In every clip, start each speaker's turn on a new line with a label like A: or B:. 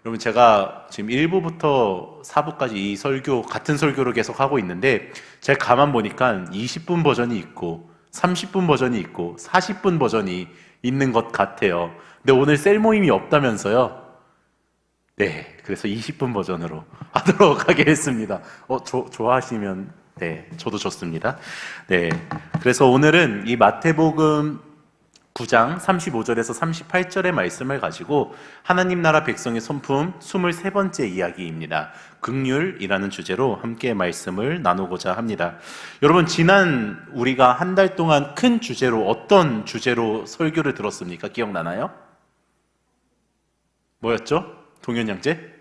A: 여러분, 제가 지금 1부부터 4부까지 이 설교, 같은 설교를 계속 하고 있는데, 제가 가만 보니까 20분 버전이 있고, 30분 버전이 있고, 40분 버전이 있는 것 같아요. 근데 오늘 셀 모임이 없다면서요? 네, 그래서 20분 버전으로 하도록 하겠습니다. 좋아하시면, 네, 저도 좋습니다. 네, 그래서 오늘은 이 마태복음 9장 35절에서 38절의 말씀을 가지고 하나님 나라 백성의 손품 23번째 이야기입니다. 긍휼이라는 주제로 함께 말씀을 나누고자 합니다. 여러분, 지난 우리가 한 달 동안 큰 주제로 어떤 주제로 설교를 들었습니까? 기억나나요? 뭐였죠? 동현 형제?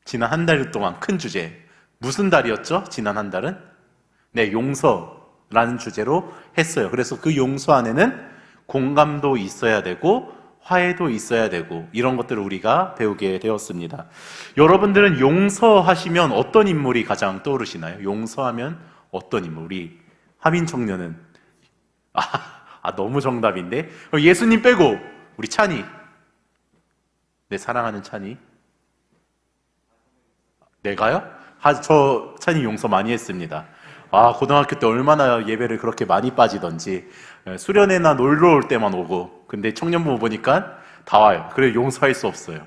A: 지난 한 달 동안 큰 주제. 무슨 달이었죠? 지난 한 달은? 네, 용서라는 주제로 했어요. 그래서 그 용서 안에는 공감도 있어야 되고 화해도 있어야 되고 이런 것들을 우리가 배우게 되었습니다. 여러분들은 용서하시면 어떤 인물이 가장 떠오르시나요? 용서하면 어떤 인물? 우리 하민 청년은 너무 정답인데? 예수님 빼고 우리 찬이, 내 사랑하는 찬이. 내가요? 저 찬이 용서 많이 했습니다. 고등학교 때 얼마나 예배를 그렇게 많이 빠지던지. 수련회나 놀러 올 때만 오고, 근데 청년부 보니까 다 와요. 그래, 용서할 수 없어요.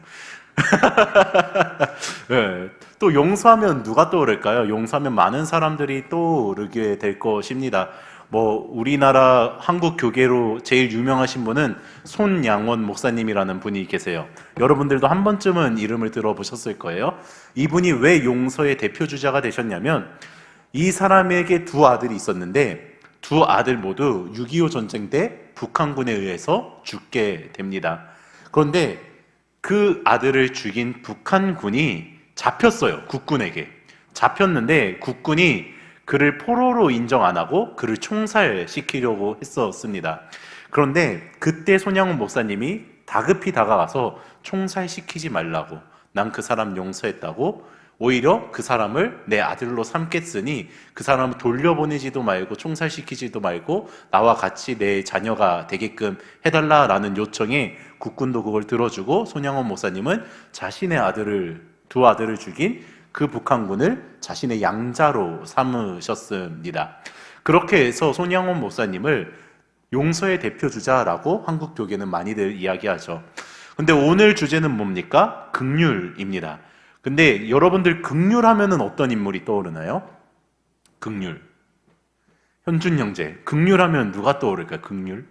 A: 네, 또 용서하면 누가 떠오를까요? 용서하면 많은 사람들이 떠오르게 될 것입니다. 우리나라 한국 교계로 제일 유명하신 분은 손양원 목사님이라는 분이 계세요. 여러분들도 한 번쯤은 이름을 들어보셨을 거예요. 이분이 왜 용서의 대표 주자가 되셨냐면, 이 사람에게 두 아들이 있었는데 두 아들 모두 6.25 전쟁 때 북한군에 의해서 죽게 됩니다. 그런데 그 아들을 죽인 북한군이 잡혔어요. 국군에게. 잡혔는데 국군이 그를 포로로 인정 안 하고 그를 총살시키려고 했었습니다. 그런데 그때 손양훈 목사님이 다급히 다가가서 총살시키지 말라고, 난 그 사람 용서했다고, 오히려 그 사람을 내 아들로 삼겠으니 그 사람을 돌려보내지도 말고 총살시키지도 말고 나와 같이 내 자녀가 되게끔 해달라라는 요청에 국군도 그걸 들어주고 손양원 목사님은 자신의 두 아들을 죽인 그 북한군을 자신의 양자로 삼으셨습니다. 그렇게 해서 손양원 목사님을 용서의 대표주자라고 한국 교계는 많이들 이야기하죠. 근데 오늘 주제는 뭡니까? 긍휼입니다. 근데 여러분들 긍휼하면은 어떤 인물이 떠오르나요? 긍휼. 현준 형제, 긍휼하면 누가 떠오를까요? 긍휼?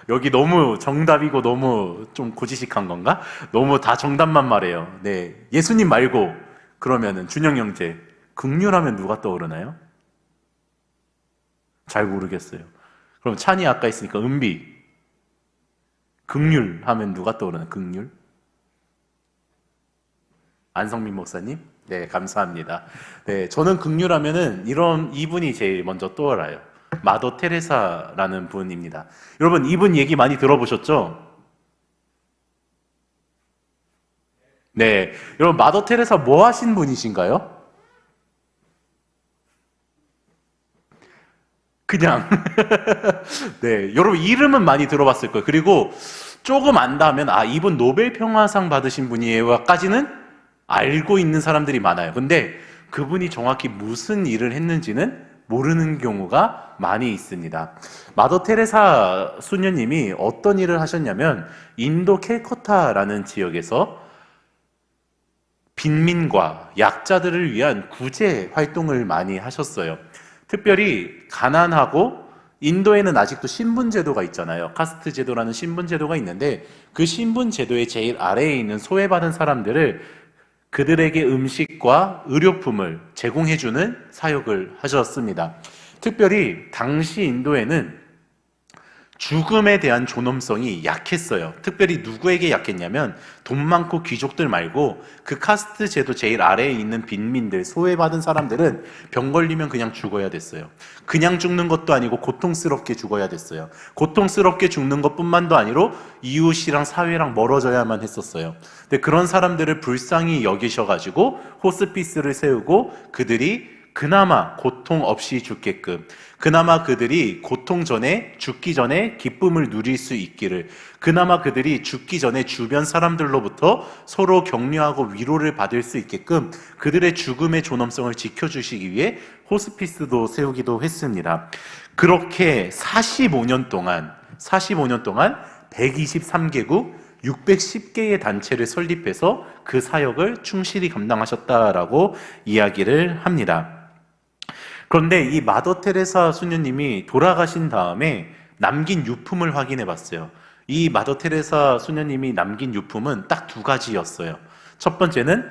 A: 여기 너무 정답이고 너무 좀 고지식한 건가? 너무 다 정답만 말해요. 네, 예수님 말고 그러면은 준영 형제, 긍휼하면 누가 떠오르나요? 잘 모르겠어요. 그럼 찬이 아까 있으니까 은비. 긍휼하면 누가 떠오르나요? 긍휼? 안성민 목사님? 네, 감사합니다. 네, 저는 긍휼하면은 이분이 제일 먼저 떠올라요. 마더 테레사라는 분입니다. 여러분, 이분 얘기 많이 들어보셨죠? 네, 여러분, 마더 테레사 뭐 하신 분이신가요? 그냥. 네, 여러분, 이름은 많이 들어봤을 거예요. 그리고 조금 안다면, 이분 노벨 평화상 받으신 분이에요까지는 알고 있는 사람들이 많아요. 근데 그분이 정확히 무슨 일을 했는지는 모르는 경우가 많이 있습니다. 마더 테레사 수녀님이 어떤 일을 하셨냐면 인도 캘커타라는 지역에서 빈민과 약자들을 위한 구제 활동을 많이 하셨어요. 특별히 가난하고, 인도에는 아직도 신분제도가 있잖아요. 카스트 제도라는 신분제도가 있는데 그 신분제도의 제일 아래에 있는 소외받은 사람들을 그들에게 음식과 의료품을 제공해주는 사역을 하셨습니다. 특별히 당시 인도에는 죽음에 대한 존엄성이 약했어요. 특별히 누구에게 약했냐면 돈 많고 귀족들 말고 그 카스트 제도 제일 아래에 있는 빈민들, 소외받은 사람들은 병 걸리면 그냥 죽어야 됐어요. 그냥 죽는 것도 아니고 고통스럽게 죽어야 됐어요. 고통스럽게 죽는 것뿐만도 아니로 이웃이랑 사회랑 멀어져야만 했었어요. 근데 그런 사람들을 불쌍히 여기셔가지고 호스피스를 세우고 그들이 그나마 고통 없이 죽게끔, 그나마 그들이 고통 전에, 죽기 전에 기쁨을 누릴 수 있기를, 그나마 그들이 죽기 전에 주변 사람들로부터 서로 격려하고 위로를 받을 수 있게끔 그들의 죽음의 존엄성을 지켜주시기 위해 호스피스도 세우기도 했습니다. 그렇게 45년 동안 123개국 610개의 단체를 설립해서 그 사역을 충실히 감당하셨다라고 이야기를 합니다. 그런데 이 마더 테레사 수녀님이 돌아가신 다음에 남긴 유품을 확인해 봤어요. 이 마더 테레사 수녀님이 남긴 유품은 딱 두 가지였어요. 첫 번째는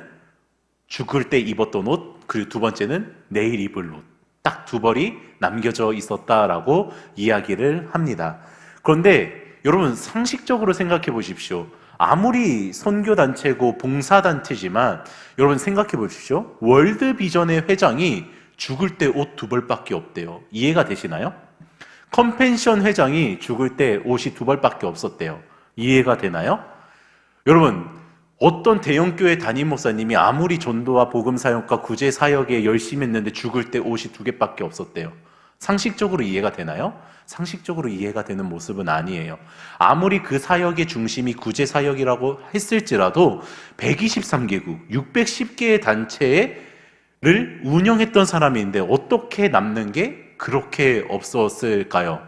A: 죽을 때 입었던 옷, 그리고 두 번째는 내일 입을 옷. 딱 두 벌이 남겨져 있었다라고 이야기를 합니다. 그런데 여러분 상식적으로 생각해 보십시오. 아무리 선교단체고 봉사단체지만 여러분 생각해 보십시오. 월드비전의 회장이 죽을 때 옷 두 벌밖에 없대요. 이해가 되시나요? 컴펜션 회장이 죽을 때 옷이 두 벌밖에 없었대요. 이해가 되나요? 여러분, 어떤 대형교회 담임 목사님이 아무리 전도와 복음 사역과 구제 사역에 열심히 했는데 죽을 때 옷이 두 개밖에 없었대요. 상식적으로 이해가 되나요? 상식적으로 이해가 되는 모습은 아니에요. 아무리 그 사역의 중심이 구제 사역이라고 했을지라도 123개국, 610개의 단체를 운영했던 사람인데 어떻게 남는 게 그렇게 없었을까요?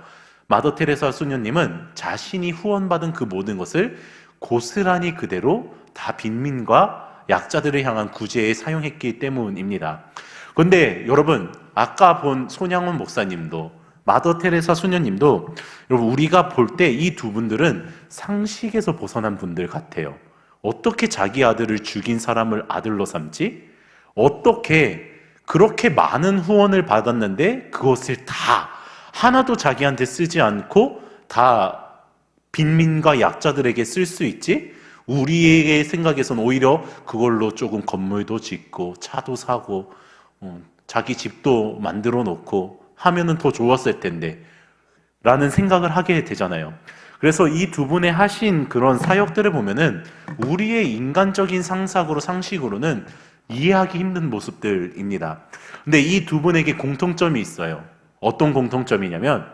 A: 마더 테레사 수녀님은 자신이 후원받은 그 모든 것을 고스란히 그대로 다 빈민과 약자들을 향한 구제에 사용했기 때문입니다. 그런데 여러분, 아까 본 손양원 목사님도 마더 테레사 수녀님도 여러분 우리가 볼 때 이 두 분들은 상식에서 벗어난 분들 같아요. 어떻게 자기 아들을 죽인 사람을 아들로 삼지? 어떻게 그렇게 많은 후원을 받았는데 그것을 다 하나도 자기한테 쓰지 않고 다 빈민과 약자들에게 쓸 수 있지? 우리의 생각에선 오히려 그걸로 조금 건물도 짓고 차도 사고 자기 집도 만들어 놓고 하면은 더 좋았을 텐데 라는 생각을 하게 되잖아요. 그래서 이 두 분의 하신 그런 사역들을 보면은 우리의 인간적인 상식으로는 이해하기 힘든 모습들입니다. 근데 이 두 분에게 공통점이 있어요. 어떤 공통점이냐면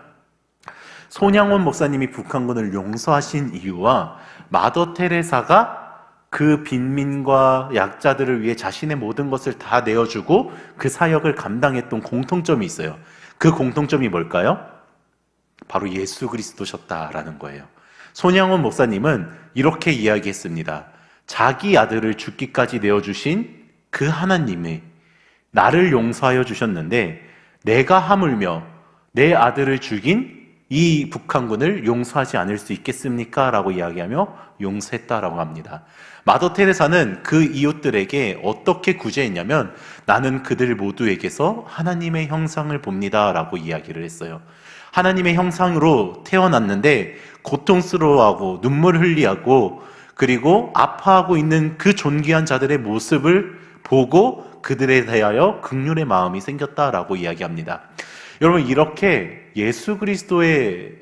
A: 손양원 목사님이 북한군을 용서하신 이유와 마더 테레사가 그 빈민과 약자들을 위해 자신의 모든 것을 다 내어주고 그 사역을 감당했던 공통점이 있어요. 그 공통점이 뭘까요? 바로 예수 그리스도셨다라는 거예요. 손양원 목사님은 이렇게 이야기했습니다. 자기 아들을 죽기까지 내어주신 그 하나님이 나를 용서하여 주셨는데 내가 하물며 내 아들을 죽인 이 북한군을 용서하지 않을 수 있겠습니까? 라고 이야기하며 용서했다라고 합니다. 마더 테레사는 그 이웃들에게 어떻게 구제했냐면 나는 그들 모두에게서 하나님의 형상을 봅니다 라고 이야기를 했어요. 하나님의 형상으로 태어났는데 고통스러워하고 눈물 흘리하고 그리고 아파하고 있는 그 존귀한 자들의 모습을 보고 그들에 대하여 긍휼의 마음이 생겼다라고 이야기합니다. 여러분, 이렇게 예수 그리스도의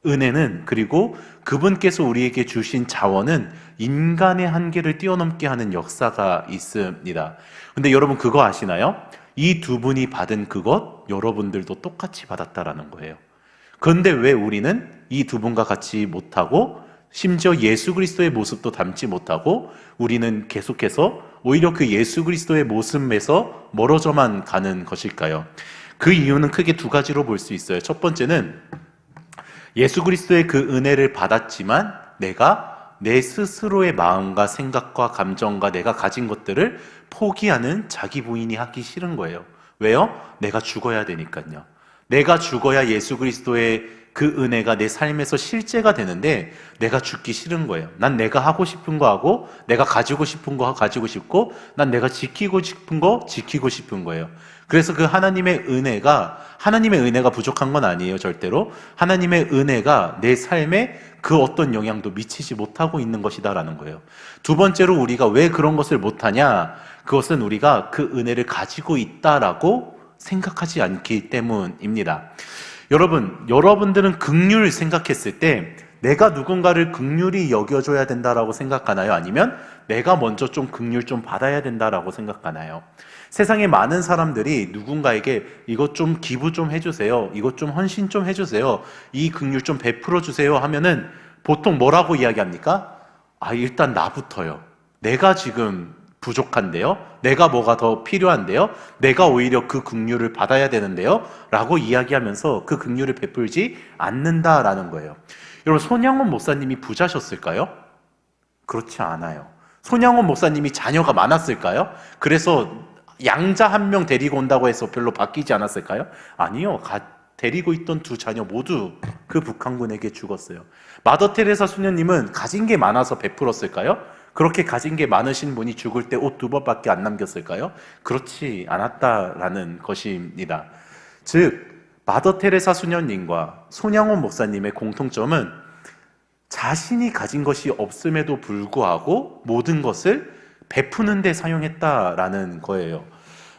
A: 은혜는 그리고 그분께서 우리에게 주신 자원은 인간의 한계를 뛰어넘게 하는 역사가 있습니다. 근데 여러분 그거 아시나요? 이 두 분이 받은 그것 여러분들도 똑같이 받았다라는 거예요. 그런데 왜 우리는 이 두 분과 같이 못하고 심지어 예수 그리스도의 모습도 닮지 못하고 우리는 계속해서 오히려 그 예수 그리스도의 모습에서 멀어져만 가는 것일까요? 그 이유는 크게 두 가지로 볼 수 있어요. 첫 번째는 예수 그리스도의 그 은혜를 받았지만 내가 내 스스로의 마음과 생각과 감정과 내가 가진 것들을 포기하는 자기 부인이 하기 싫은 거예요. 왜요? 내가 죽어야 되니까요. 내가 죽어야 예수 그리스도의 그 은혜가 내 삶에서 실제가 되는데 내가 죽기 싫은 거예요. 난 내가 하고 싶은 거 하고 내가 가지고 싶은 거 가지고 싶고 난 내가 지키고 싶은 거 지키고 싶은 거예요. 그래서 그 하나님의 은혜가 부족한 건 아니에요. 절대로. 하나님의 은혜가 내 삶에 그 어떤 영향도 미치지 못하고 있는 것이다라는 거예요. 두 번째로 우리가 왜 그런 것을 못하냐? 그것은 우리가 그 은혜를 가지고 있다라고 생각하지 않기 때문입니다. 여러분들은 긍휼 생각했을 때 내가 누군가를 긍휼히 여겨줘야 된다라고 생각하나요? 아니면 내가 먼저 좀 긍휼 좀 받아야 된다라고 생각하나요? 세상에 많은 사람들이 누군가에게 이것 좀 기부 좀 해주세요, 이것 좀 헌신 좀 해주세요, 이 긍휼 좀 베풀어 주세요 하면은 보통 뭐라고 이야기합니까? 일단 나부터요. 내가 지금 부족한데요? 내가 뭐가 더 필요한데요? 내가 오히려 그 긍휼을 받아야 되는데요? 라고 이야기하면서 그 긍휼을 베풀지 않는다라는 거예요. 여러분, 손양원 목사님이 부자셨을까요? 그렇지 않아요. 손양원 목사님이 자녀가 많았을까요? 그래서 양자 한 명 데리고 온다고 해서 별로 바뀌지 않았을까요? 아니요. 데리고 있던 두 자녀 모두 그 북한군에게 죽었어요. 마더 테레사 수녀님은 가진 게 많아서 베풀었을까요? 그렇게 가진 게 많으신 분이 죽을 때 옷 2벌밖에 안 남겼을까요? 그렇지 않았다라는 것입니다. 즉, 마더 테레사 수녀님과 손양원 목사님의 공통점은 자신이 가진 것이 없음에도 불구하고 모든 것을 베푸는 데 사용했다라는 거예요.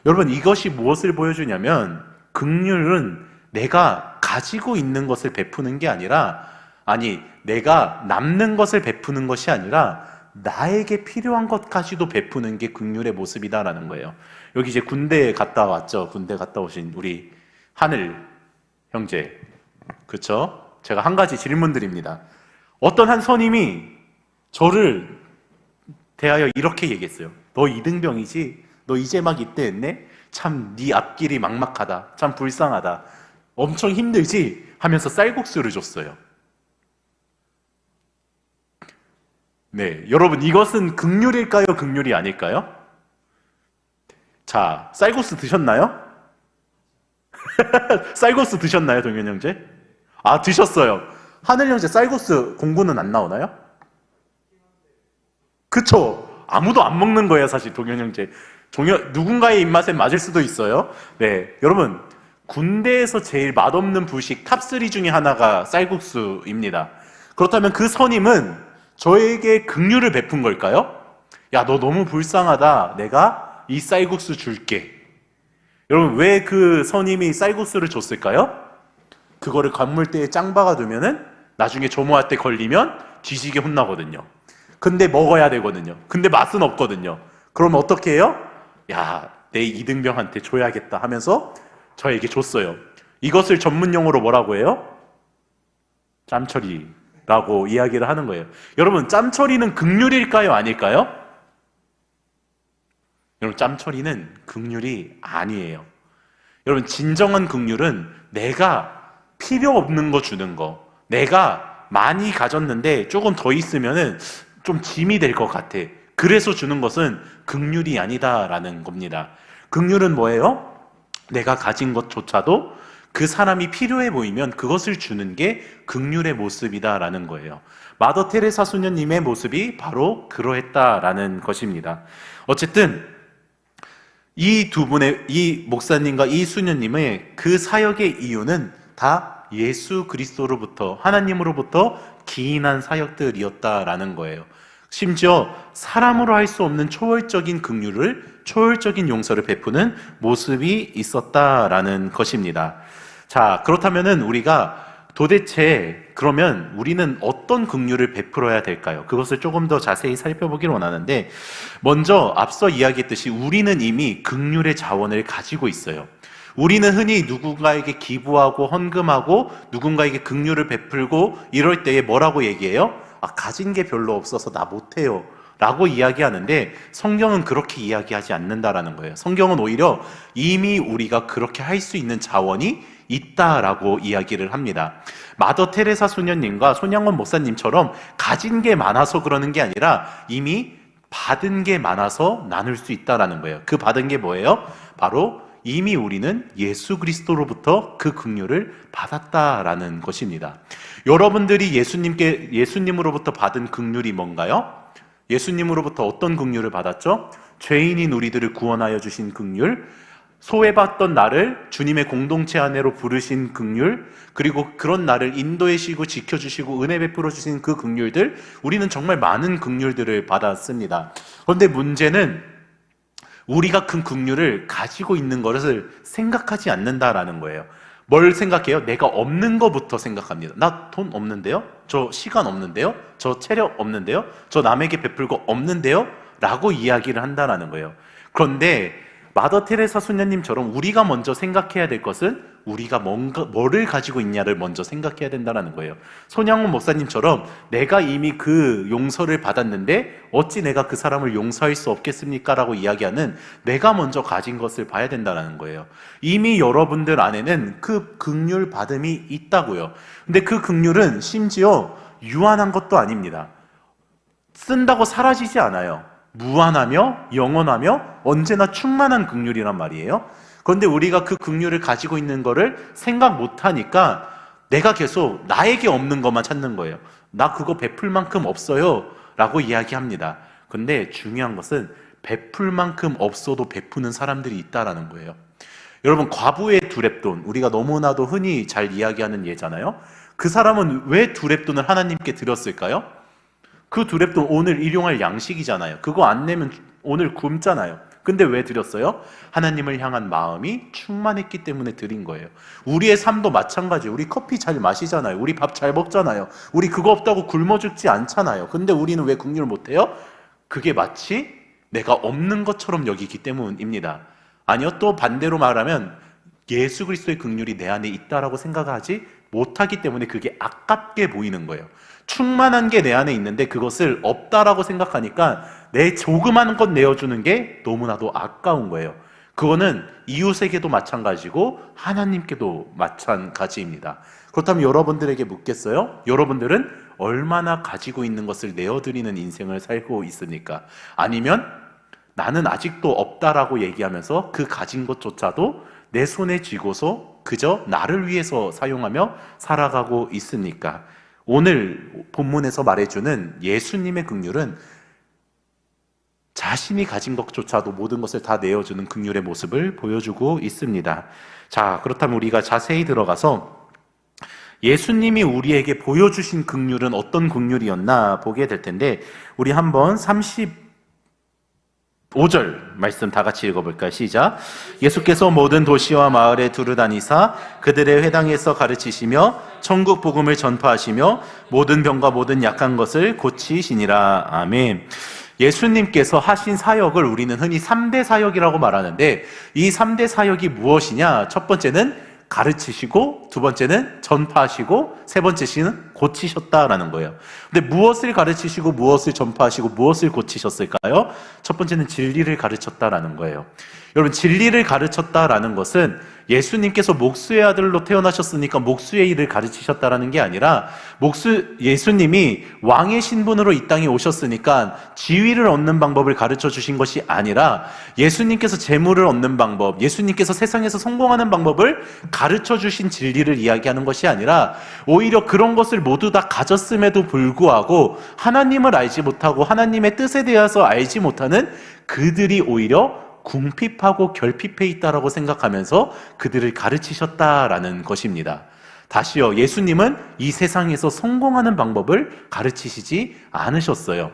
A: 여러분, 이것이 무엇을 보여주냐면 긍휼은 내가 가지고 있는 것을 베푸는 게 아니라, 내가 남는 것을 베푸는 것이 아니라 나에게 필요한 것까지도 베푸는 게 긍휼의 모습이다라는 거예요. 여기 이제 군대에 갔다 왔죠. 군대 갔다 오신 우리 하늘 형제, 그렇죠? 제가 한 가지 질문 드립니다. 어떤 한 선임이 저를 대하여 이렇게 얘기했어요. 너 이등병이지? 너 이제 막 입대했네? 참 네 앞길이 막막하다. 참 불쌍하다. 엄청 힘들지? 하면서 쌀국수를 줬어요. 네, 여러분, 이것은 긍휼일까요? 긍휼이 아닐까요? 자, 쌀국수 드셨나요? 쌀국수 드셨나요, 동현 형제? 드셨어요. 하늘 형제 쌀국수 공구는 안 나오나요? 그쵸? 아무도 안 먹는 거예요, 사실, 동현 형제. 누군가의 입맛에 맞을 수도 있어요. 네, 여러분, 군대에서 제일 맛없는 부식 탑3 중에 하나가 쌀국수입니다. 그렇다면 그 선임은 저에게 긍휼을 베푼 걸까요? 야, 너 너무 불쌍하다. 내가 이 쌀국수 줄게. 여러분, 왜 그 선임이 쌀국수를 줬을까요? 그거를 관물대에 짱 박아두면은 나중에 조모할 때 걸리면 뒤지게 혼나거든요. 근데 먹어야 되거든요. 근데 맛은 없거든요. 그러면 어떻게 해요? 야, 내 이등병한테 줘야겠다 하면서 저에게 줬어요. 이것을 전문 용어로 뭐라고 해요? 짬처리라고 이야기를 하는 거예요. 여러분, 짬처리는 긍휼일까요? 아닐까요? 여러분, 짬처리는 긍휼이 아니에요. 여러분, 진정한 긍휼은 내가 필요 없는 거 주는 거. 내가 많이 가졌는데 조금 더 있으면은 좀 짐이 될 것 같아. 그래서 주는 것은 긍휼이 아니다라는 겁니다. 긍휼은 뭐예요? 내가 가진 것조차도 그 사람이 필요해 보이면 그것을 주는 게 긍휼의 모습이다라는 거예요. 마더 테레사 수녀님의 모습이 바로 그러했다라는 것입니다. 어쨌든 이 두 분의, 이 목사님과 이 수녀님의 그 사역의 이유는 다 예수 그리스도로부터, 하나님으로부터 기인한 사역들이었다라는 거예요. 심지어 사람으로 할 수 없는 초월적인 긍휼을, 초월적인 용서를 베푸는 모습이 있었다라는 것입니다. 자, 그렇다면은 우리가 도대체 그러면 우리는 어떤 긍휼을 베풀어야 될까요? 그것을 조금 더 자세히 살펴보기를 원하는데, 먼저 앞서 이야기했듯이 우리는 이미 긍휼의 자원을 가지고 있어요. 우리는 흔히 누군가에게 기부하고 헌금하고 누군가에게 긍휼을 베풀고 이럴 때에 뭐라고 얘기해요? 가진 게 별로 없어서 나 못해요 라고 이야기하는데, 성경은 그렇게 이야기하지 않는다라는 거예요. 성경은 오히려 이미 우리가 그렇게 할 수 있는 자원이 있다라고 이야기를 합니다. 마더 테레사 수녀님과 손양원 목사님처럼 가진 게 많아서 그러는 게 아니라 이미 받은 게 많아서 나눌 수 있다라는 거예요. 그 받은 게 뭐예요? 바로 이미 우리는 예수 그리스도로부터 그 긍휼을 받았다라는 것입니다. 여러분들이 예수님으로부터 받은 긍휼이 뭔가요? 예수님으로부터 어떤 긍휼을 받았죠? 죄인인 우리들을 구원하여 주신 긍휼, 소외받던 나를 주님의 공동체 안으로 부르신 긍휼, 그리고 그런 나를 인도해 주시고 지켜주시고 은혜 베풀어 주신 그 긍휼들, 우리는 정말 많은 긍휼들을 받았습니다. 그런데 문제는 우리가 그 긍휼을 가지고 있는 것을 생각하지 않는다라는 거예요. 뭘 생각해요? 내가 없는 것부터 생각합니다. 나 돈 없는데요? 저 시간 없는데요? 저 체력 없는데요? 저 남에게 베풀 거 없는데요? 라고 이야기를 한다라는 거예요. 그런데 마더 테레사 수녀님처럼 우리가 먼저 생각해야 될 것은 우리가 뭐를 가지고 있냐를 먼저 생각해야 된다는 거예요. 손양원 목사님처럼 내가 이미 그 용서를 받았는데 어찌 내가 그 사람을 용서할 수 없겠습니까? 라고 이야기하는 내가 먼저 가진 것을 봐야 된다는 거예요. 이미 여러분들 안에는 그 긍휼 받음이 있다고요. 근데 그 긍휼은 심지어 유한한 것도 아닙니다. 쓴다고 사라지지 않아요. 무한하며 영원하며 언제나 충만한 긍휼이란 말이에요. 그런데 우리가 그 긍휼을 가지고 있는 거를 생각 못하니까 내가 계속 나에게 없는 것만 찾는 거예요. 나 그거 베풀 만큼 없어요 라고 이야기합니다. 근데 중요한 것은 베풀 만큼 없어도 베푸는 사람들이 있다라는 거예요. 여러분, 과부의 두렙돈, 우리가 너무나도 흔히 잘 이야기하는 예잖아요. 그 사람은 왜 두렙돈을 하나님께 드렸을까요? 그 두렙돈 오늘 일용할 양식이잖아요. 그거 안 내면 오늘 굶잖아요. 근데 왜 드렸어요? 하나님을 향한 마음이 충만했기 때문에 드린 거예요. 우리의 삶도 마찬가지예요. 우리 커피 잘 마시잖아요. 우리 밥 잘 먹잖아요. 우리 그거 없다고 굶어 죽지 않잖아요. 근데 우리는 왜 긍휼을 못해요? 그게 마치 내가 없는 것처럼 여기기 때문입니다. 아니요, 또 반대로 말하면 예수 그리스도의 긍휼이 내 안에 있다라고 생각하지 못하기 때문에 그게 아깝게 보이는 거예요. 충만한 게 내 안에 있는데 그것을 없다라고 생각하니까 내 조그마한 것 내어주는 게 너무나도 아까운 거예요. 그거는 이웃에게도 마찬가지고 하나님께도 마찬가지입니다. 그렇다면 여러분들에게 묻겠어요? 여러분들은 얼마나 가지고 있는 것을 내어드리는 인생을 살고 있습니까? 아니면 나는 아직도 없다라고 얘기하면서 그 가진 것조차도 내 손에 쥐고서 그저 나를 위해서 사용하며 살아가고 있습니까? 오늘 본문에서 말해주는 예수님의 긍휼은 자신이 가진 것조차도 모든 것을 다 내어주는 긍휼의 모습을 보여주고 있습니다. 자, 그렇다면 우리가 자세히 들어가서 예수님이 우리에게 보여주신 긍휼은 어떤 긍휼이었나 보게 될 텐데, 우리 한번 35절 말씀 다 같이 읽어볼까요? 시작. 예수께서 모든 도시와 마을에 두루다니사 그들의 회당에서 가르치시며 천국 복음을 전파하시며 모든 병과 모든 약한 것을 고치시니라. 아멘. 예수님께서 하신 사역을 우리는 흔히 3대 사역이라고 말하는데, 이 3대 사역이 무엇이냐? 첫 번째는 가르치시고, 두 번째는 전파하시고, 세 번째는 고치셨다라는 거예요. 근데 무엇을 가르치시고 무엇을 전파하시고 무엇을 고치셨을까요? 첫 번째는 진리를 가르쳤다라는 거예요. 여러분, 진리를 가르쳤다라는 것은 예수님께서 목수의 아들로 태어나셨으니까 목수의 일을 가르치셨다라는 게 아니라, 예수님이 왕의 신분으로 이 땅에 오셨으니까 지위를 얻는 방법을 가르쳐 주신 것이 아니라, 예수님께서 재물을 얻는 방법, 예수님께서 세상에서 성공하는 방법을 가르쳐 주신 진리를 이야기하는 것이 아니라, 오히려 그런 것을 모두 다 가졌음에도 불구하고 하나님을 알지 못하고 하나님의 뜻에 대해서 알지 못하는 그들이 오히려 궁핍하고 결핍해 있다라고 생각하면서 그들을 가르치셨다라는 것입니다. 다시요, 예수님은 이 세상에서 성공하는 방법을 가르치시지 않으셨어요.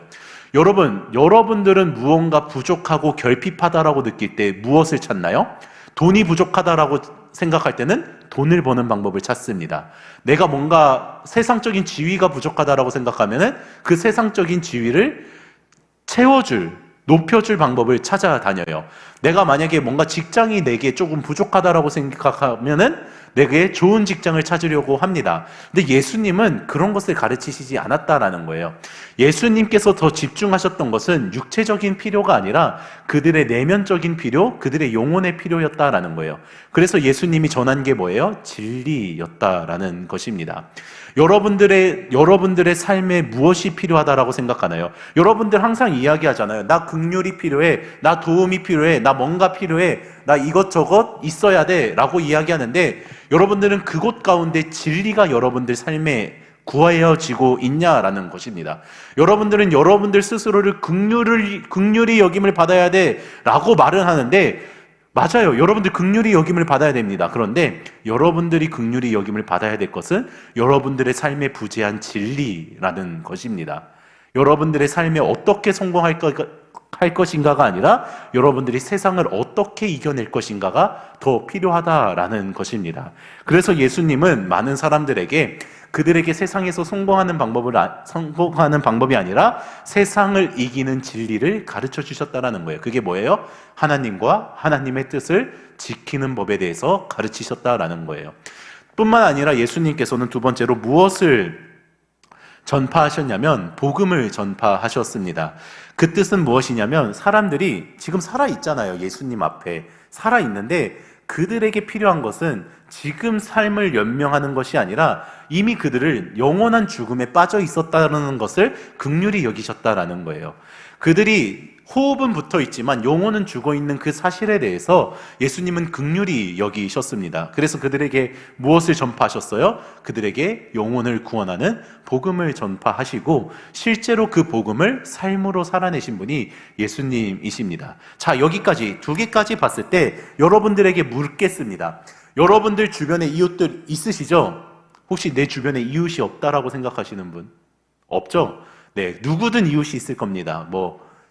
A: 여러분들은 무언가 부족하고 결핍하다라고 느낄 때 무엇을 찾나요? 돈이 부족하다라고 생각할 때는 돈을 버는 방법을 찾습니다. 내가 뭔가 세상적인 지위가 부족하다라고 생각하면은 그 세상적인 지위를 높여줄 방법을 찾아다녀요. 내가 만약에 뭔가 직장이 내게 조금 부족하다라고 생각하면은 내게 좋은 직장을 찾으려고 합니다. 근데 예수님은 그런 것을 가르치시지 않았다라는 거예요. 예수님께서 더 집중하셨던 것은 육체적인 필요가 아니라 그들의 내면적인 필요, 그들의 영혼의 필요였다라는 거예요. 그래서 예수님이 전한 게 뭐예요? 진리였다라는 것입니다. 여러분들의 삶에 무엇이 필요하다라고 생각하나요? 여러분들 항상 이야기하잖아요. 나 긍휼이 필요해, 나 도움이 필요해, 나 뭔가 필요해, 나 이것저것 있어야 돼 라고 이야기하는데, 여러분들은 그곳 가운데 진리가 여러분들 삶에 구하여지고 있냐라는 것입니다. 여러분들은 여러분들 스스로를 긍휼히 여김을 받아야 돼 라고 말은 하는데, 맞아요. 여러분들 긍휼히 여김을 받아야 됩니다. 그런데 여러분들이 긍휼히 여김을 받아야 될 것은 여러분들의 삶에 부재한 진리라는 것입니다. 여러분들의 삶에 어떻게 성공할 할 것인가가 아니라 여러분들이 세상을 어떻게 이겨낼 것인가가 더 필요하다라는 것입니다. 그래서 예수님은 많은 사람들에게 그들에게 세상에서 성공하는 방법이 아니라 세상을 이기는 진리를 가르쳐 주셨다라는 거예요. 그게 뭐예요? 하나님과 하나님의 뜻을 지키는 법에 대해서 가르치셨다라는 거예요. 뿐만 아니라 예수님께서는 두 번째로 무엇을 전파하셨냐면 복음을 전파하셨습니다. 그 뜻은 무엇이냐면 사람들이 지금 살아있잖아요. 예수님 앞에 살아있는데 그들에게 필요한 것은 지금 삶을 연명하는 것이 아니라 이미 그들을 영원한 죽음에 빠져 있었다는 것을 긍휼히 여기셨다라는 거예요. 그들이 호흡은 붙어 있지만 영혼은 죽어 있는 그 사실에 대해서 예수님은 긍휼히 여기셨습니다. 그래서 그들에게 무엇을 전파하셨어요? 그들에게 영혼을 구원하는 복음을 전파하시고 실제로 그 복음을 삶으로 살아내신 분이 예수님이십니다. 자, 여기까지 두 개까지 봤을 때 여러분들에게 묻겠습니다. 여러분들 주변에 이웃들 있으시죠? 혹시 내 주변에 이웃이 없다라고 생각하시는 분? 없죠? 네, 누구든 이웃이 있을 겁니다.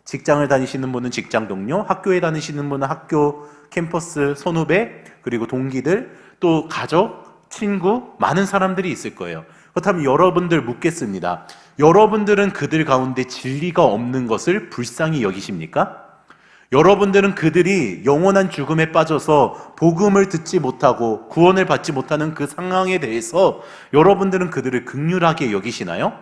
A: 직장을 다니시는 분은 직장 동료, 학교에 다니시는 분은 학교 캠퍼스 선후배, 그리고 동기들, 또 가족, 친구, 많은 사람들이 있을 거예요. 그렇다면 여러분들 묻겠습니다. 여러분들은 그들 가운데 진리가 없는 것을 불쌍히 여기십니까? 여러분들은 그들이 영원한 죽음에 빠져서 복음을 듣지 못하고 구원을 받지 못하는 그 상황에 대해서 여러분들은 그들을 긍휼하게 여기시나요?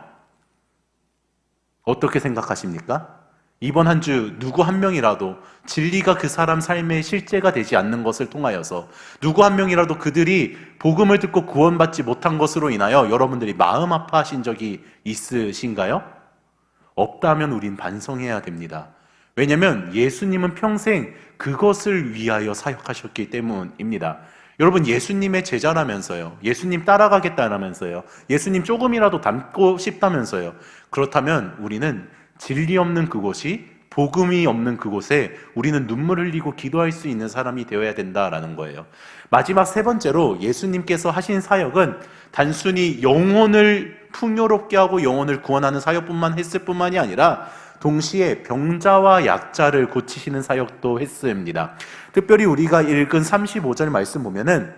A: 어떻게 생각하십니까? 이번 한 주 누구 한 명이라도 진리가 그 사람 삶의 실제가 되지 않는 것을 통하여서 누구 한 명이라도 그들이 복음을 듣고 구원받지 못한 것으로 인하여 여러분들이 마음 아파하신 적이 있으신가요? 없다면 우린 반성해야 됩니다. 왜냐하면 예수님은 평생 그것을 위하여 사역하셨기 때문입니다. 여러분, 예수님의 제자라면서요. 예수님 따라가겠다라면서요. 예수님 조금이라도 닮고 싶다면서요. 그렇다면 우리는 진리 없는 그곳이, 복음이 없는 그곳에 우리는 눈물 흘리고 기도할 수 있는 사람이 되어야 된다라는 거예요. 마지막 세 번째로 예수님께서 하신 사역은 단순히 영혼을 풍요롭게 하고 영혼을 구원하는 사역뿐만 했을 뿐만이 아니라 동시에 병자와 약자를 고치시는 사역도 했습니다. 특별히 우리가 읽은 35절 말씀 보면은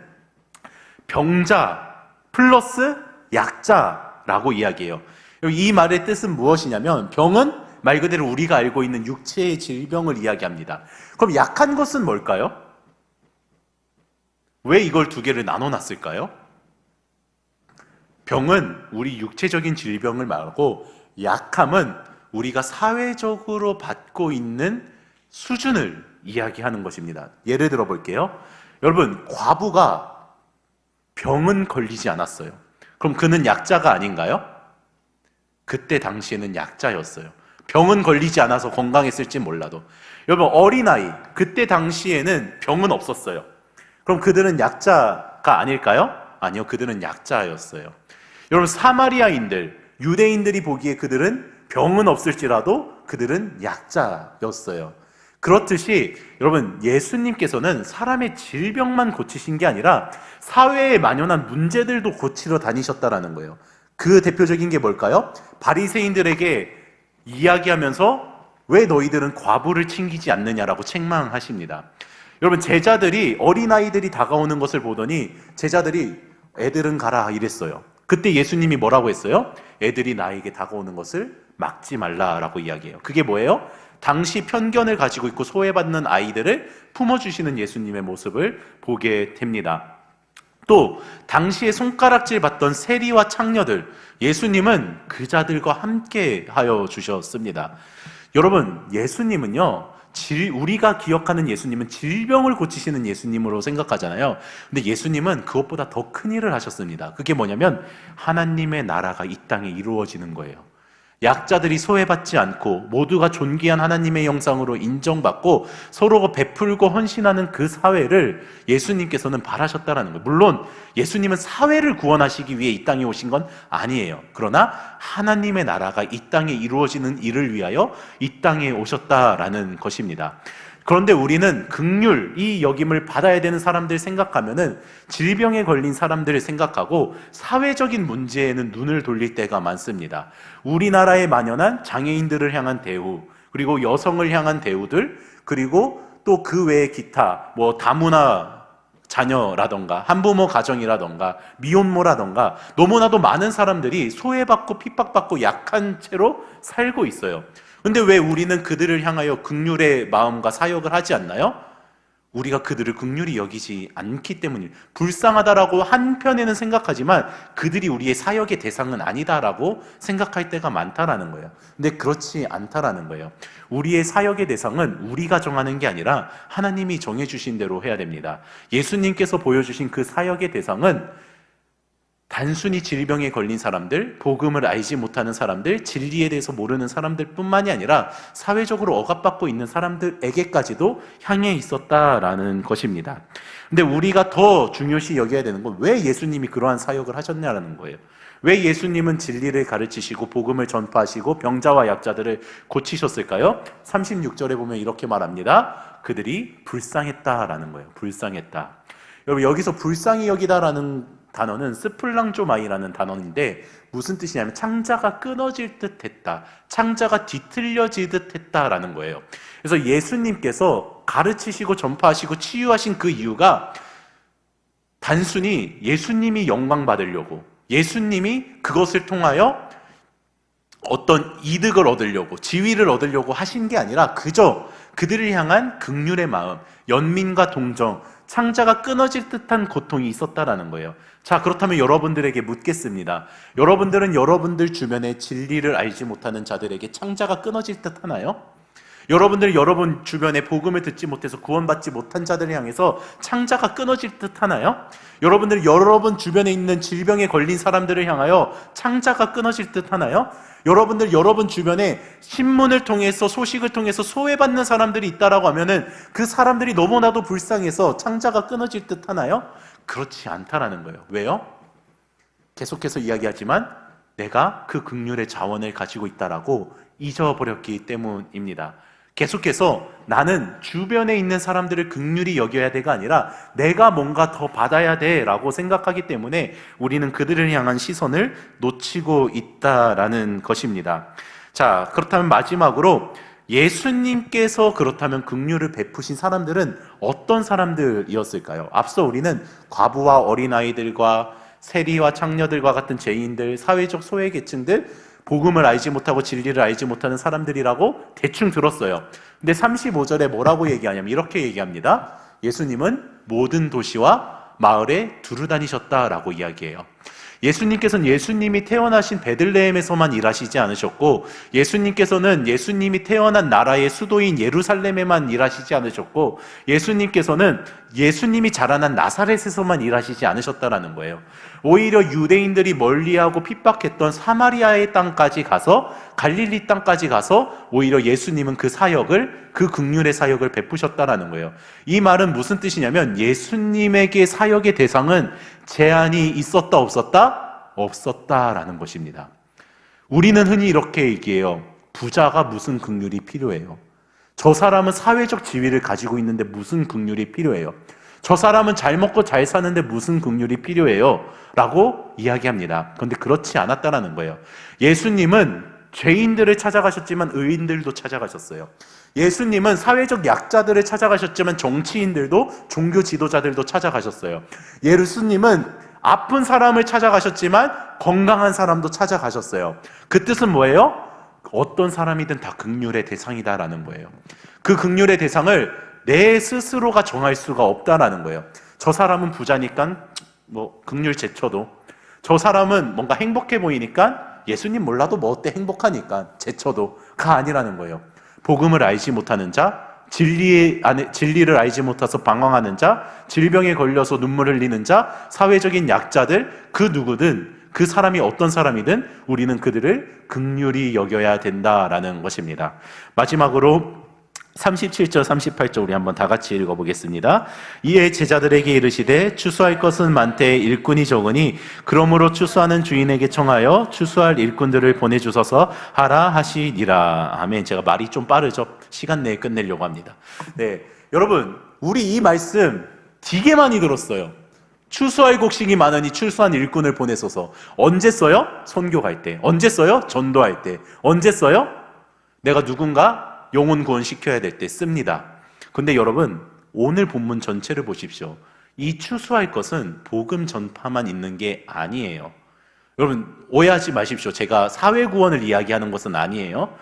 A: 병자 플러스 약자라고 이야기해요. 이 말의 뜻은 무엇이냐면 병은 말 그대로 우리가 알고 있는 육체의 질병을 이야기합니다. 그럼 약한 것은 뭘까요? 왜 이걸 두 개를 나눠놨을까요? 병은 우리 육체적인 질병을 말하고 약함은 우리가 사회적으로 받고 있는 수준을 이야기하는 것입니다. 예를 들어 볼게요. 여러분, 과부가 병은 걸리지 않았어요. 그럼 그는 약자가 아닌가요? 그때 당시에는 약자였어요. 병은 걸리지 않아서 건강했을지 몰라도. 여러분, 어린아이, 그때 당시에는 병은 없었어요. 그럼 그들은 약자가 아닐까요? 아니요, 그들은 약자였어요. 여러분, 사마리아인들, 유대인들이 보기에 그들은 병은 없을지라도 그들은 약자였어요. 그렇듯이 여러분, 예수님께서는 사람의 질병만 고치신 게 아니라 사회에 만연한 문제들도 고치러 다니셨다라는 거예요. 그 대표적인 게 뭘까요? 바리새인들에게 이야기하면서 왜 너희들은 과부를 챙기지 않느냐라고 책망하십니다. 여러분, 제자들이, 어린아이들이 다가오는 것을 보더니 제자들이 애들은 가라 이랬어요. 그때 예수님이 뭐라고 했어요? 애들이 나에게 다가오는 것을 막지 말라라고 이야기해요. 그게 뭐예요? 당시 편견을 가지고 있고 소외받는 아이들을 품어주시는 예수님의 모습을 보게 됩니다. 또 당시에 손가락질 받던 세리와 창녀들, 예수님은 그 자들과 함께 하여 주셨습니다. 여러분, 예수님은요, 우리가 기억하는 예수님은 질병을 고치시는 예수님으로 생각하잖아요. 근데 예수님은 그것보다 더 큰 일을 하셨습니다. 그게 뭐냐면 하나님의 나라가 이 땅에 이루어지는 거예요. 약자들이 소외받지 않고 모두가 존귀한 하나님의 형상으로 인정받고 서로가 베풀고 헌신하는 그 사회를 예수님께서는 바라셨다라는 거예요. 물론 예수님은 사회를 구원하시기 위해 이 땅에 오신 건 아니에요. 그러나 하나님의 나라가 이 땅에 이루어지는 일을 위하여 이 땅에 오셨다라는 것입니다. 그런데 우리는 긍휼, 이 여김을 받아야 되는 사람들 생각하면은 질병에 걸린 사람들을 생각하고 사회적인 문제에는 눈을 돌릴 때가 많습니다. 우리나라에 만연한 장애인들을 향한 대우, 그리고 여성을 향한 대우들, 그리고 또 그 외에 기타 뭐 다문화 자녀라던가 한부모 가정이라던가 미혼모라던가 너무나도 많은 사람들이 소외받고 핍박받고 약한 채로 살고 있어요. 근데 왜 우리는 그들을 향하여 긍휼의 마음과 사역을 하지 않나요? 우리가 그들을 긍휼히 여기지 않기 때문이에요. 불쌍하다라고 한편에는 생각하지만 그들이 우리의 사역의 대상은 아니다라고 생각할 때가 많다라는 거예요. 근데 그렇지 않다라는 거예요. 우리의 사역의 대상은 우리가 정하는 게 아니라 하나님이 정해주신 대로 해야 됩니다. 예수님께서 보여주신 그 사역의 대상은 단순히 질병에 걸린 사람들, 복음을 알지 못하는 사람들, 진리에 대해서 모르는 사람들 뿐만이 아니라 사회적으로 억압받고 있는 사람들에게까지도 향해 있었다라는 것입니다. 근데 우리가 더 중요시 여겨야 되는 건 왜 예수님이 그러한 사역을 하셨냐라는 거예요. 왜 예수님은 진리를 가르치시고 복음을 전파하시고 병자와 약자들을 고치셨을까요? 36절에 보면 이렇게 말합니다. 그들이 불쌍했다라는 거예요. 불쌍했다. 여러분, 여기서 불쌍히 여기다라는 단어는 스플랑조마이라는 단어인데 무슨 뜻이냐면 창자가 끊어질 듯 했다, 창자가 뒤틀려질 듯 했다라는 거예요. 그래서 예수님께서 가르치시고 전파하시고 치유하신 그 이유가 단순히 예수님이 영광 받으려고, 예수님이 그것을 통하여 어떤 이득을 얻으려고, 지위를 얻으려고 하신 게 아니라 그저 그들을 향한 긍휼의 마음, 연민과 동정, 창자가 끊어질 듯한 고통이 있었다라는 거예요. 자, 그렇다면 여러분들에게 묻겠습니다. 여러분들은 여러분들 주변에 진리를 알지 못하는 자들에게 창자가 끊어질 듯 하나요? 여러분들 여러분 주변에 복음을 듣지 못해서 구원받지 못한 자들을 향해서 창자가 끊어질 듯 하나요? 여러분들 여러분 주변에 있는 질병에 걸린 사람들을 향하여 창자가 끊어질 듯 하나요? 여러분들 여러분 주변에 신문을 통해서 소식을 통해서 소외받는 사람들이 있다라고 하면은 그 사람들이 너무나도 불쌍해서 창자가 끊어질 듯 하나요? 그렇지 않다라는 거예요. 왜요? 계속해서 이야기하지만 내가 그 긍휼의 자원을 가지고 있다라고 잊어버렸기 때문입니다. 계속해서 나는 주변에 있는 사람들을 긍휼히 여겨야 돼가 아니라 내가 뭔가 더 받아야 돼라고 생각하기 때문에 우리는 그들을 향한 시선을 놓치고 있다라는 것입니다. 자, 그렇다면 마지막으로 예수님께서 그렇다면 긍휼을 베푸신 사람들은 어떤 사람들이었을까요? 앞서 우리는 과부와 어린아이들과 세리와 창녀들과 같은 죄인들, 사회적 소외계층들, 복음을 알지 못하고 진리를 알지 못하는 사람들이라고 대충 들었어요. 근데 35절에 뭐라고 얘기하냐면 이렇게 얘기합니다. 예수님은 모든 도시와 마을에 두루 다니셨다라고 이야기해요. 예수님께서는 예수님이 태어나신 베들레헴에서만 일하시지 않으셨고, 예수님께서는 예수님이 태어난 나라의 수도인 예루살렘에만 일하시지 않으셨고, 예수님께서는 예수님이 자라난 나사렛에서만 일하시지 않으셨다라는 거예요. 오히려 유대인들이 멀리하고 핍박했던 사마리아의 땅까지 가서, 갈릴리 땅까지 가서 오히려 예수님은 그 사역을, 그 긍휼의 사역을 베푸셨다라는 거예요. 이 말은 무슨 뜻이냐면 예수님에게 사역의 대상은 제한이 있었다 없었다? 없었다라는 것입니다. 우리는 흔히 이렇게 얘기해요. 부자가 무슨 긍휼이 필요해요? 저 사람은 사회적 지위를 가지고 있는데 무슨 긍휼이 필요해요? 저 사람은 잘 먹고 잘 사는데 무슨 긍휼이 필요해요? 라고 이야기합니다. 그런데 그렇지 않았다라는 거예요. 예수님은 죄인들을 찾아가셨지만 의인들도 찾아가셨어요. 예수님은 사회적 약자들을 찾아가셨지만 정치인들도 종교 지도자들도 찾아가셨어요. 예수님은 아픈 사람을 찾아가셨지만 건강한 사람도 찾아가셨어요. 그 뜻은 뭐예요? 어떤 사람이든 다 긍휼의 대상이다라는 거예요. 그 긍휼의 대상을 내 스스로가 정할 수가 없다라는 거예요. 저 사람은 부자니까 뭐 긍휼 제쳐도, 저 사람은 뭔가 행복해 보이니까 예수님 몰라도 뭐 어때 행복하니까 제쳐도가 아니라는 거예요. 복음을 알지 못하는 자, 진리를 알지 못해서 방황하는 자, 질병에 걸려서 눈물 흘리는 자, 사회적인 약자들, 그 누구든, 그 사람이 어떤 사람이든 우리는 그들을 긍휼히 여겨야 된다라는 것입니다. 마지막으로 37절 38절 우리 한번 다 같이 읽어보겠습니다. 이에 제자들에게 이르시되 추수할 것은 많되 일꾼이 적으니 그러므로 추수하는 주인에게 청하여 추수할 일꾼들을 보내주소서 하라 하시니라. 아멘. 제가 말이 좀 빠르죠? 시간 내에 끝내려고 합니다. 네, 여러분 우리 이 말씀 되게 많이 들었어요. 추수할 곡식이 많으니 추수한 일꾼을 보내소서. 언제 써요? 선교 갈 때. 언제 써요? 전도할 때. 언제 써요? 내가 누군가 영혼 구원시켜야 될 때 씁니다. 근데 여러분, 오늘 본문 전체를 보십시오. 이 추수할 것은 복음 전파만 있는 게 아니에요. 여러분, 오해하지 마십시오. 제가 사회 구원을 이야기하는 것은 아니에요.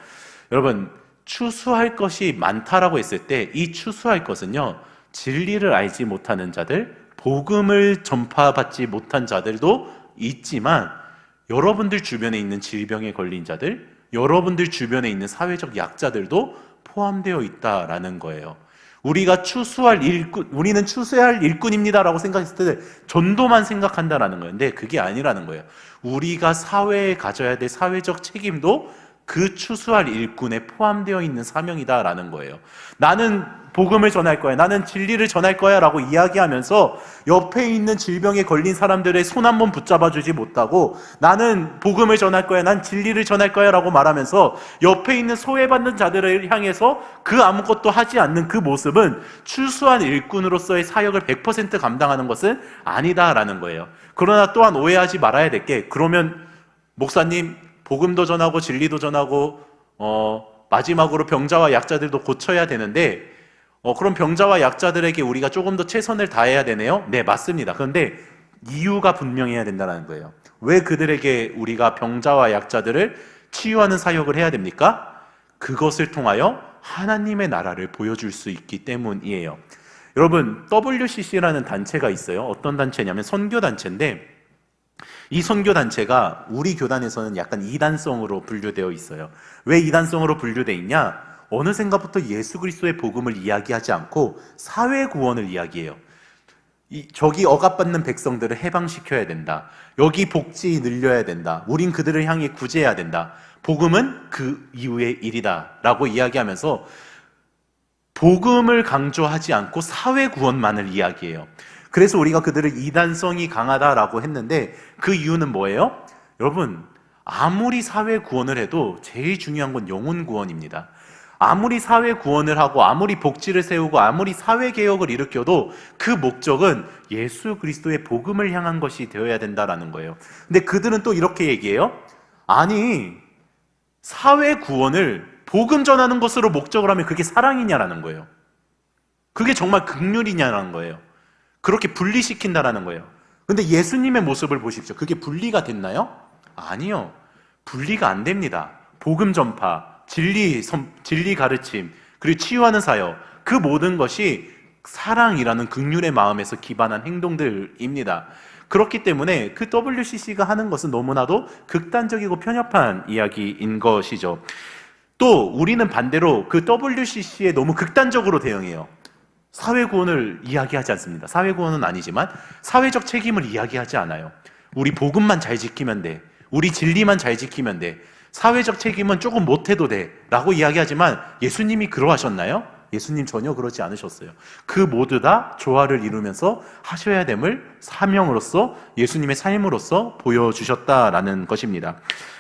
A: 여러분, 추수할 것이 많다라고 했을 때 이 추수할 것은요, 진리를 알지 못하는 자들, 복음을 전파받지 못한 자들도 있지만, 여러분들 주변에 있는 질병에 걸린 자들, 여러분들 주변에 있는 사회적 약자들도 포함되어 있다라는 거예요. 우리는 추수할 일꾼입니다라고 생각했을 때 전도만 생각한다라는 거예요. 근데 그게 아니라는 거예요. 우리가 사회에 가져야 될 사회적 책임도 그 추수할 일꾼에 포함되어 있는 사명이다라는 거예요. 나는 복음을 전할 거야, 나는 진리를 전할 거야 라고 이야기하면서 옆에 있는 질병에 걸린 사람들의 손 한 번 붙잡아 주지 못하고, 나는 복음을 전할 거야, 난 진리를 전할 거야 라고 말하면서 옆에 있는 소외받는 자들을 향해서 그 아무것도 하지 않는 그 모습은 추수한 일꾼으로서의 사역을 100% 감당하는 것은 아니다라는 거예요. 그러나 또한 오해하지 말아야 될 게, 그러면 목사님 복음도 전하고 진리도 전하고 마지막으로 병자와 약자들도 고쳐야 되는데, 그럼 병자와 약자들에게 우리가 조금 더 최선을 다해야 되네요? 네, 맞습니다. 그런데 이유가 분명해야 된다는 거예요. 왜 그들에게 우리가 병자와 약자들을 치유하는 사역을 해야 됩니까? 그것을 통하여 하나님의 나라를 보여줄 수 있기 때문이에요. 여러분, WCC라는 단체가 있어요. 어떤 단체냐면 선교단체인데, 이 선교단체가 우리 교단에서는 약간 이단성으로 분류되어 있어요. 왜 이단성으로 분류되어 있냐? 어느샌가부터 예수 그리스도의 복음을 이야기하지 않고 사회 구원을 이야기해요. 저기 억압받는 백성들을 해방시켜야 된다. 여기 복지 늘려야 된다. 우린 그들을 향해 구제해야 된다. 복음은 그 이후의 일이다 라고 이야기하면서 복음을 강조하지 않고 사회 구원만을 이야기해요. 그래서 우리가 그들을 이단성이 강하다라고 했는데, 그 이유는 뭐예요? 여러분, 아무리 사회 구원을 해도 제일 중요한 건 영혼 구원입니다. 아무리 사회 구원을 하고 아무리 복지를 세우고 아무리 사회 개혁을 일으켜도 그 목적은 예수 그리스도의 복음을 향한 것이 되어야 된다라는 거예요. 근데 그들은 또 이렇게 얘기해요. 아니, 사회 구원을 복음 전하는 것으로 목적을 하면 그게 사랑이냐라는 거예요. 그게 정말 긍휼이냐라는 거예요. 그렇게 분리시킨다라는 거예요. 근데 예수님의 모습을 보십시오. 그게 분리가 됐나요? 아니요. 분리가 안 됩니다. 복음 전파, 진리 가르침, 그리고 치유하는 사역, 그 모든 것이 사랑이라는 긍휼의 마음에서 기반한 행동들입니다. 그렇기 때문에 그 WCC가 하는 것은 너무나도 극단적이고 편협한 이야기인 것이죠. 또 우리는 반대로 그 WCC에 너무 극단적으로 대응해요. 사회구원을 이야기하지 않습니다. 사회구원은 아니지만 사회적 책임을 이야기하지 않아요. 우리 복음만 잘 지키면 돼, 우리 진리만 잘 지키면 돼, 사회적 책임은 조금 못해도 돼 라고 이야기하지만, 예수님이 그러하셨나요? 예수님 전혀 그러지 않으셨어요. 그 모두 다 조화를 이루면서 하셔야 됨을 사명으로서, 예수님의 삶으로서 보여주셨다라는 것입니다.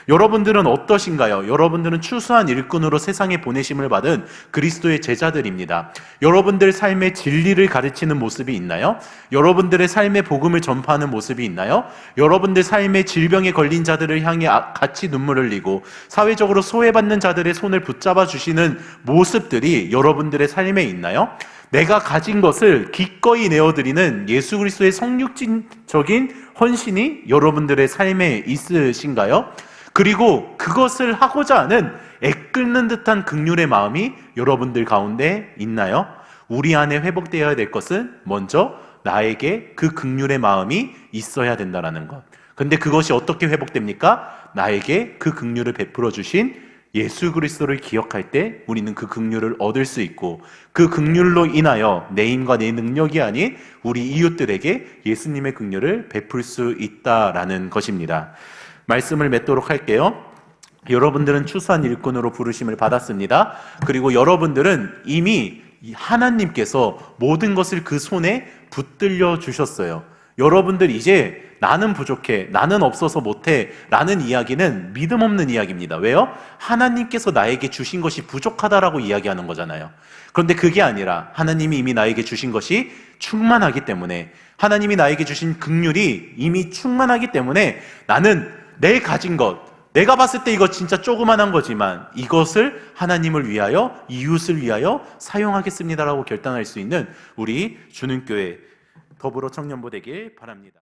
A: 여러분들은 어떠신가요? 여러분들은 추수한 일꾼으로 세상에 보내심을 받은 그리스도의 제자들입니다. 여러분들 삶의 진리를 가르치는 모습이 있나요? 여러분들의 삶의 복음을 전파하는 모습이 있나요? 여러분들 삶의 질병에 걸린 자들을 향해 같이 눈물을 흘리고 사회적으로 소외받는 자들의 손을 붙잡아 주시는 모습들이 여러분들의 삶에 있나요? 내가 가진 것을 기꺼이 내어드리는 예수 그리스도의 성육적인 헌신이 여러분들의 삶에 있으신가요? 그리고 그것을 하고자 하는 애끓는 듯한 긍휼의 마음이 여러분들 가운데 있나요? 우리 안에 회복되어야 될 것은 먼저 나에게 그 긍휼의 마음이 있어야 된다는 것. 근데 그것이 어떻게 회복됩니까? 나에게 그 긍휼을 베풀어 주신 예수 그리스도를 기억할 때 우리는 그 긍휼을 얻을 수 있고, 그 긍휼로 인하여 내 힘과 내 능력이 아닌 우리 이웃들에게 예수님의 긍휼을 베풀 수 있다라는 것입니다. 말씀을 맺도록 할게요. 여러분들은 추수한 일꾼으로 부르심을 받았습니다. 그리고 여러분들은 이미 하나님께서 모든 것을 그 손에 붙들려 주셨어요. 여러분들 이제 나는 부족해, 나는 없어서 못해 라는 이야기는 믿음 없는 이야기입니다. 왜요? 하나님께서 나에게 주신 것이 부족하다라고 이야기하는 거잖아요. 그런데 그게 아니라 하나님이 이미 나에게 주신 것이 충만하기 때문에, 하나님이 나에게 주신 긍휼이 이미 충만하기 때문에 나는 내 가진 것, 내가 봤을 때 이거 진짜 조그만한 거지만 이것을 하나님을 위하여, 이웃을 위하여 사용하겠습니다라고 결단할 수 있는 우리 주는교회 더불어 청년부 되길 바랍니다.